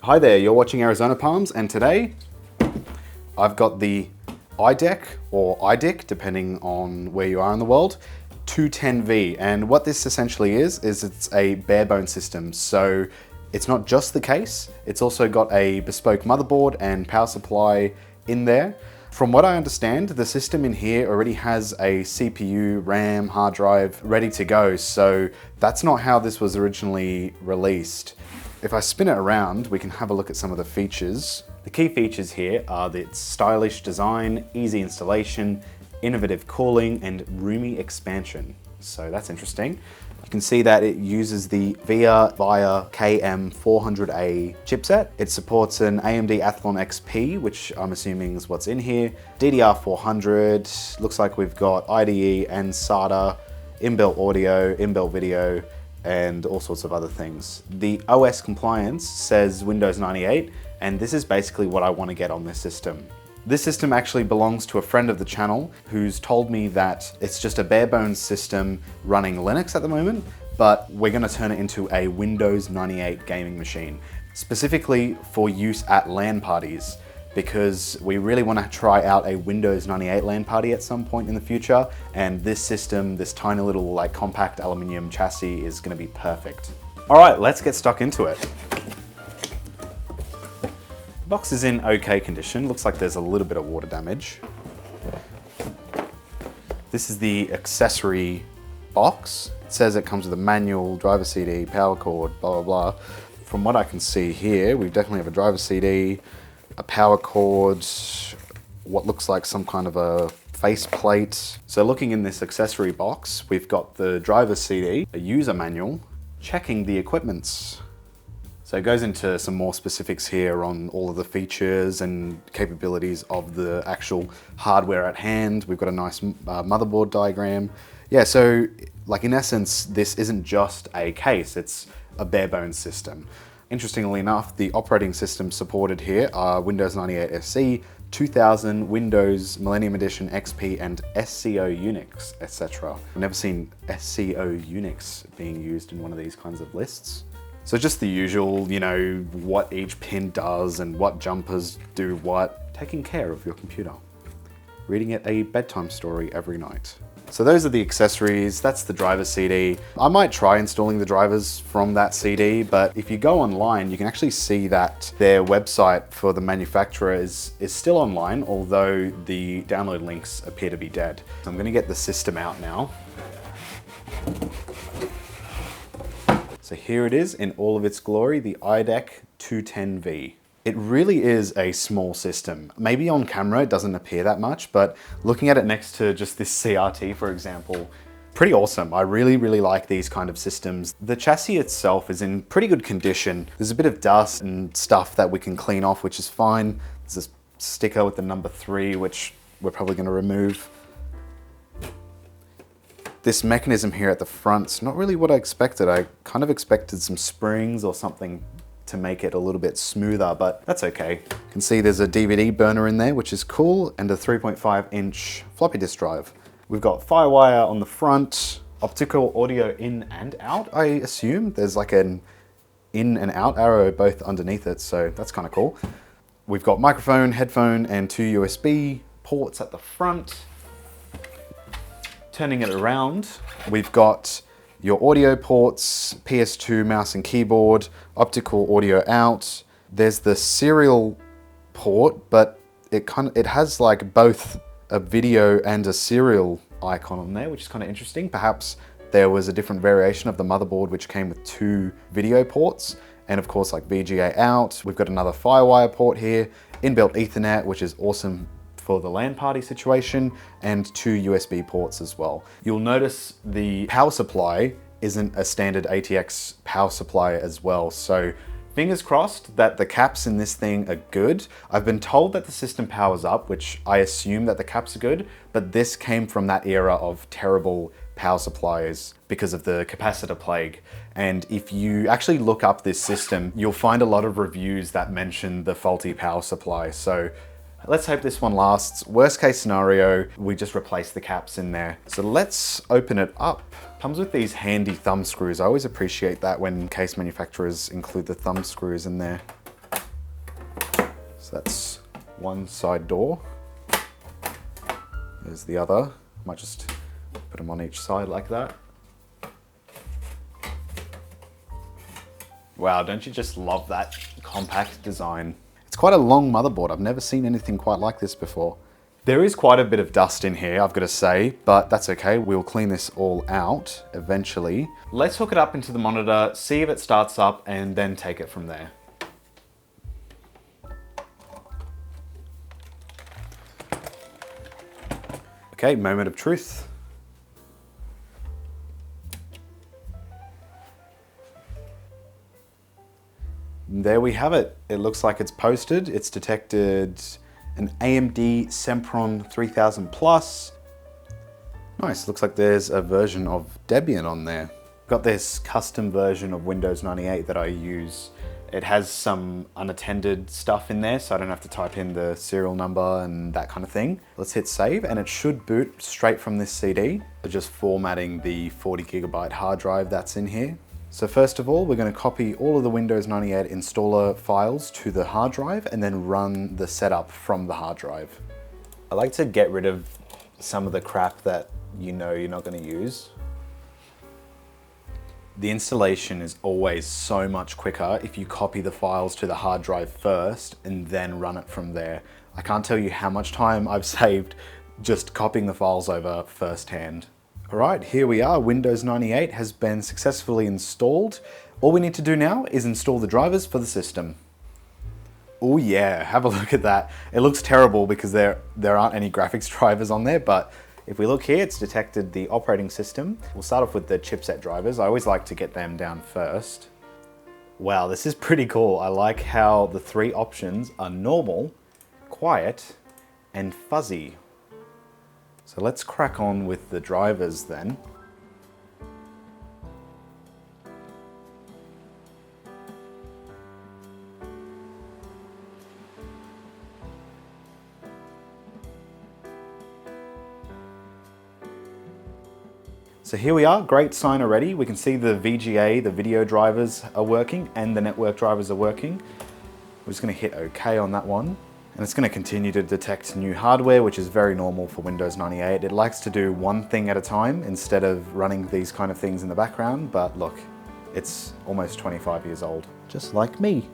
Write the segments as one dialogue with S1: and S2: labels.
S1: Hi there, you're watching Arizona Palms, and today I've got the iDEQ or iDEQ, depending on where you are in the world, 210V. And what this essentially is it's a barebone system. So it's not just the case, it's also got a bespoke motherboard and power supply in there. From what I understand, the system in here already has a CPU, RAM, hard drive ready to go. So that's not how this was originally released. If I spin it around, we can have a look at some of the features. The key features here are its stylish design, easy installation, innovative cooling, and roomy expansion. So that's interesting. You can see that it uses the VIA KM400A chipset. It supports an AMD Athlon XP, which I'm assuming is what's in here. DDR400, looks like we've got IDE and SATA, inbuilt audio, inbuilt video, and all sorts of other things. The OS compliance says Windows 98, and this is basically what I want to get on this system. This system actually belongs to a friend of the channel who's told me that it's just a bare bones system running Linux at the moment, but we're going to turn it into a Windows 98 gaming machine, specifically for use at LAN parties, because we really want to try out a Windows 98 LAN party at some point in the future, and this system, this tiny little like compact aluminium chassis, is going to be perfect. All right, let's get stuck into it. The box is in okay condition. Looks like there's a little bit of water damage. This is the accessory box. It says it comes with a manual, driver CD, power cord, blah, blah, blah. From what I can see here, we definitely have a driver CD, a power cord, what looks like some kind of a faceplate. So looking in this accessory box, we've got the driver CD, a user manual, checking the equipments. So it goes into some more specifics here on all of the features and capabilities of the actual hardware at hand. We've got a nice motherboard diagram. Yeah, so like in essence, this isn't just a case, it's a bare bones system. Interestingly enough, the operating systems supported here are Windows 98 SE, 2000, Windows Millennium Edition XP, and SCO Unix, etc. I've never seen SCO Unix being used in one of these kinds of lists. So just the usual, you know, what each pin does and what jumpers do what, taking care of your computer. Reading it a bedtime story every night. So those are the accessories, that's the driver CD. I might try installing the drivers from that CD, but if you go online, you can actually see that their website for the manufacturer is still online, although the download links appear to be dead. So I'm gonna get the system out now. So here it is in all of its glory, the iDEQ 210V. It really is a small system. Maybe on camera it doesn't appear that much, but looking at it next to just this CRT, for example, pretty awesome. I really like these kind of systems. The chassis itself is in pretty good condition. There's a bit of dust and stuff that we can clean off, which is fine. There's a sticker with the number 3, which we're probably gonna remove. This mechanism here at the front's not really what I expected. I kind of expected some springs or something to make it a little bit smoother, but that's okay. You can see there's a DVD burner in there, which is cool, and a 3.5-inch floppy disk drive. We've got Firewire on the front, optical audio in and out, I assume. There's like an in and out arrow both underneath it, so that's kind of cool. We've got microphone, headphone, and 2 USB ports at the front. Turning it around, we've got your audio ports, PS2 mouse and keyboard, optical audio out. There's the serial port, but it has like both a video and a serial icon on there, which is kind of interesting. Perhaps there was a different variation of the motherboard which came with 2 video ports, and of course like VGA out. We've got another Firewire port here, inbuilt Ethernet, which is awesome for the LAN party situation, and 2 USB ports as well. You'll notice the power supply isn't a standard ATX power supply as well, so fingers crossed that the caps in this thing are good. I've been told that the system powers up, which I assume that the caps are good, but this came from that era of terrible power supplies because of the capacitor plague. And if you actually look up this system, you'll find a lot of reviews that mention the faulty power supply. So let's hope this one lasts. Worst case scenario, we just replace the caps in there. So let's open it up. Comes with these handy thumb screws. I always appreciate that when case manufacturers include the thumb screws in there. So that's one side door. There's the other. Might just put them on each side like that. Wow, don't you just love that compact design? It's quite a long motherboard. I've never seen anything quite like this before. There is quite a bit of dust in here, I've got to say, but that's okay. We'll clean this all out eventually. Let's hook it up into the monitor, see if it starts up, and then take it from there. Okay, moment of truth. There we have it. It looks like it's posted. It's detected an AMD Sempron 3000 Plus. Nice, looks like there's a version of Debian on there. Got this custom version of Windows 98 that I use. It has some unattended stuff in there, so I don't have to type in the serial number and that kind of thing. Let's hit save, and it should boot straight from this CD. We're just formatting the 40GB hard drive that's in here. So first of all, we're going to copy all of the Windows 98 installer files to the hard drive and then run the setup from the hard drive. I like to get rid of some of the crap that you know you're not going to use. The installation is always so much quicker if you copy the files to the hard drive first and then run it from there. I can't tell you how much time I've saved just copying the files over firsthand. All right, here we are. Windows 98 has been successfully installed. All we need to do now is install the drivers for the system. Oh yeah, have a look at that. It looks terrible because there aren't any graphics drivers on there, but if we look here, it's detected the operating system. We'll start off with the chipset drivers. I always like to get them down first. Wow, this is pretty cool. I like how the three options are normal, quiet, and fuzzy. So let's crack on with the drivers then. So here we are, great sign already. We can see the VGA, the video drivers are working, and the network drivers are working. We're just gonna hit OK on that one. And it's going to continue to detect new hardware, which is very normal for Windows 98. It likes to do one thing at a time instead of running these kind of things in the background. But look, it's almost 25 years old, just like me.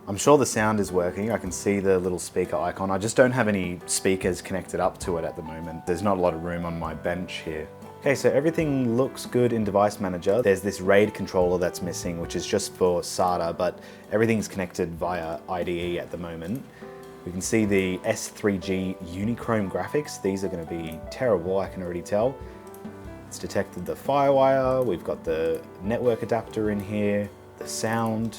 S1: I'm sure the sound is working. I can see the little speaker icon. I just don't have any speakers connected up to it at the moment. There's not a lot of room on my bench here. Okay, so everything looks good in Device Manager. There's this RAID controller that's missing, which is just for SATA, but everything's connected via IDE at the moment. We can see the S3G Unichrome graphics. These are going to be terrible, I can already tell. It's detected the FireWire, we've got the network adapter in here, the sound.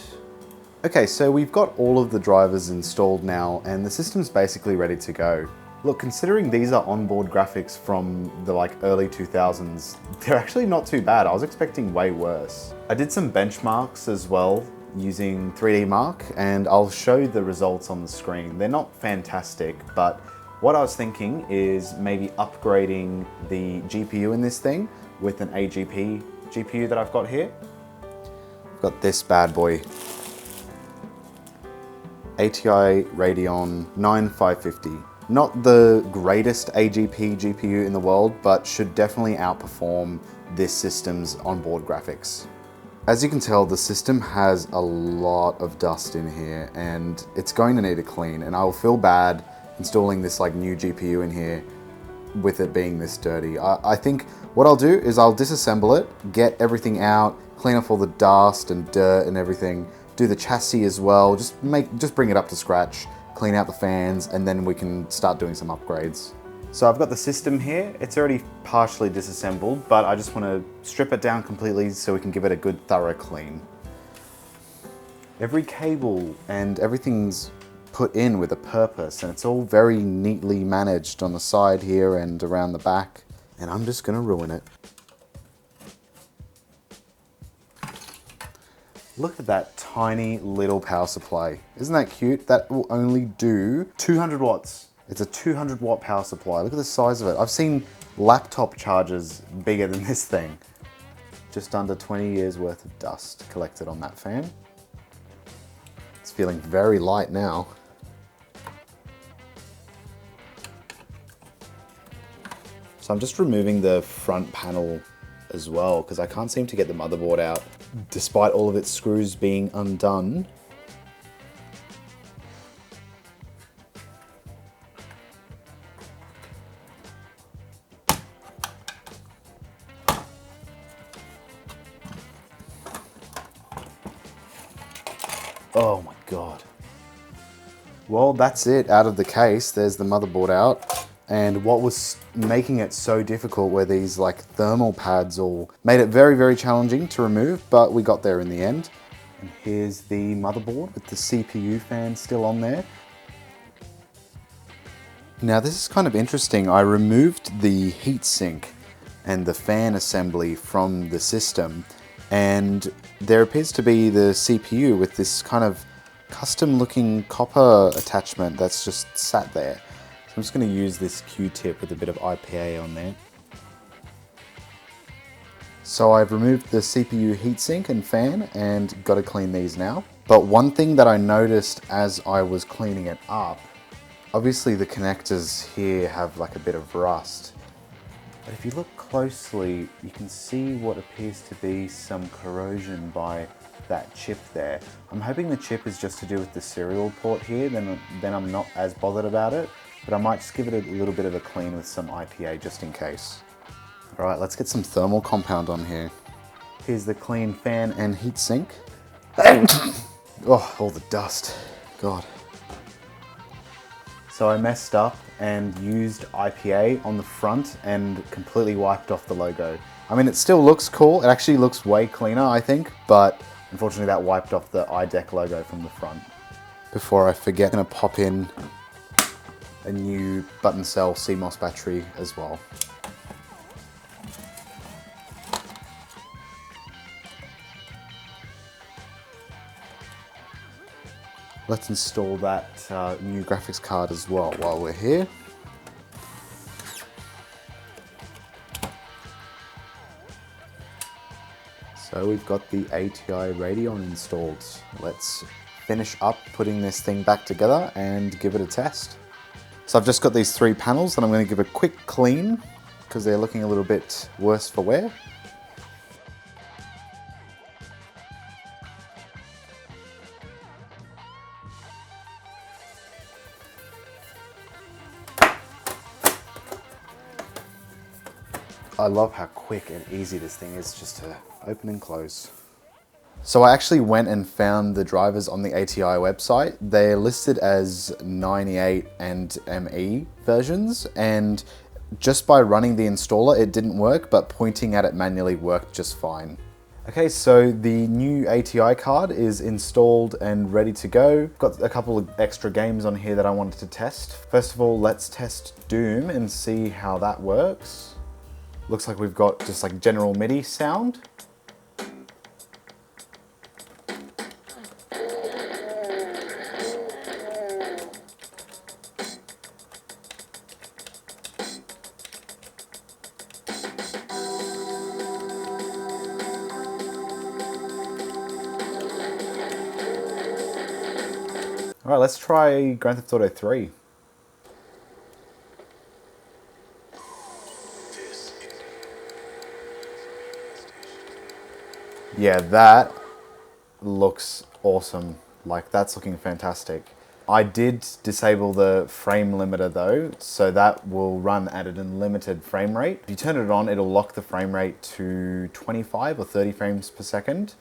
S1: Okay, so we've got all of the drivers installed now and the system's basically ready to go. Look, considering these are onboard graphics from the early 2000s, they're actually not too bad. I was expecting way worse. I did some benchmarks as well using 3D Mark, and I'll show you the results on the screen. They're not fantastic, but what I was thinking is maybe upgrading the GPU in this thing with an AGP GPU that I've got here. I've got this bad boy. ATI Radeon 9550. Not the greatest AGP GPU in the world, but should definitely outperform this system's onboard graphics. As you can tell, the system has a lot of dust in here and it's going to need a clean, and I'll feel bad installing this new GPU in here with it being this dirty. I think what I'll do is I'll disassemble it, get everything out, clean off all the dust and dirt and everything, do the chassis as well, just bring it up to scratch, clean out the fans, and then we can start doing some upgrades. So I've got the system here. It's already partially disassembled, but I just want to strip it down completely so we can give it a good thorough clean. Every cable and everything's put in with a purpose, and it's all very neatly managed on the side here and around the back, and I'm just gonna ruin it. Look at that tiny little power supply. Isn't that cute? That will only do 200 watts. It's a 200 watt power supply. Look at the size of it. I've seen laptop chargers bigger than this thing. Just under 20 years worth of dust collected on that fan. It's feeling very light now. So I'm just removing the front panel as well, because I can't seem to get the motherboard out, despite all of its screws being undone. Oh my God. Well, that's it out of the case. There's the motherboard out. And what was making it so difficult were these like thermal pads all made it very, very challenging to remove, but we got there in the end. And here's the motherboard with the CPU fan still on there. Now this is kind of interesting. I removed the heatsink and the fan assembly from the system, and there appears to be the CPU with this kind of custom looking copper attachment that's just sat there. I'm just going to use this Q-tip with a bit of IPA on there. So I've removed the CPU heatsink and fan and got to clean these now. But one thing that I noticed as I was cleaning it up, obviously the connectors here have like a bit of rust. But if you look closely, you can see what appears to be some corrosion by that chip there. I'm hoping the chip is just to do with the serial port here, then I'm not as bothered about it. But I might just give it a little bit of a clean with some IPA just in case. All right, let's get some thermal compound on here. Here's the clean fan and heatsink. Oh, all the dust, God. So I messed up and used IPA on the front and completely wiped off the logo. I mean, it still looks cool. It actually looks way cleaner, I think, but unfortunately that wiped off the iDEQ logo from the front. Before I forget, I'm gonna pop in a new button cell CMOS battery as well. Let's install that new graphics card as well while we're here. So we've got the ATI Radeon installed. Let's finish up putting this thing back together and give it a test. So I've just got these 3 panels that I'm going to give a quick clean because they're looking a little bit worse for wear. I love how quick and easy this thing is just to open and close. So I actually went and found the drivers on the ATI website. They're listed as 98 and ME versions, and just by running the installer it didn't work, but pointing at it manually worked just fine. Okay, so the new ATI card is installed and ready to go. Got a couple of extra games on here that I wanted to test. First of all, let's test Doom and see how that works. Looks like we've got just like general MIDI sound. All right, let's try Grand Theft Auto 3. Yeah, that looks awesome. Like, that's looking fantastic. I did disable the frame limiter though, so that will run at an unlimited frame rate. If you turn it on, it'll lock the frame rate to 25 or 30 frames per second.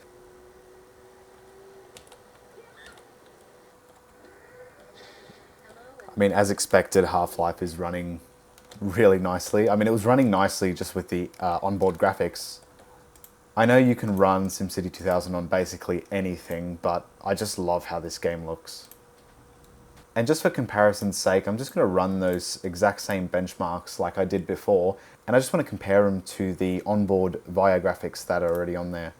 S1: I mean, as expected, Half-Life is running really nicely. I mean, it was running nicely just with the onboard graphics. I know you can run SimCity 2000 on basically anything, but I just love how this game looks. And just for comparison's sake, I'm just going to run those exact same benchmarks like I did before, and I just want to compare them to the onboard VIA graphics that are already on there.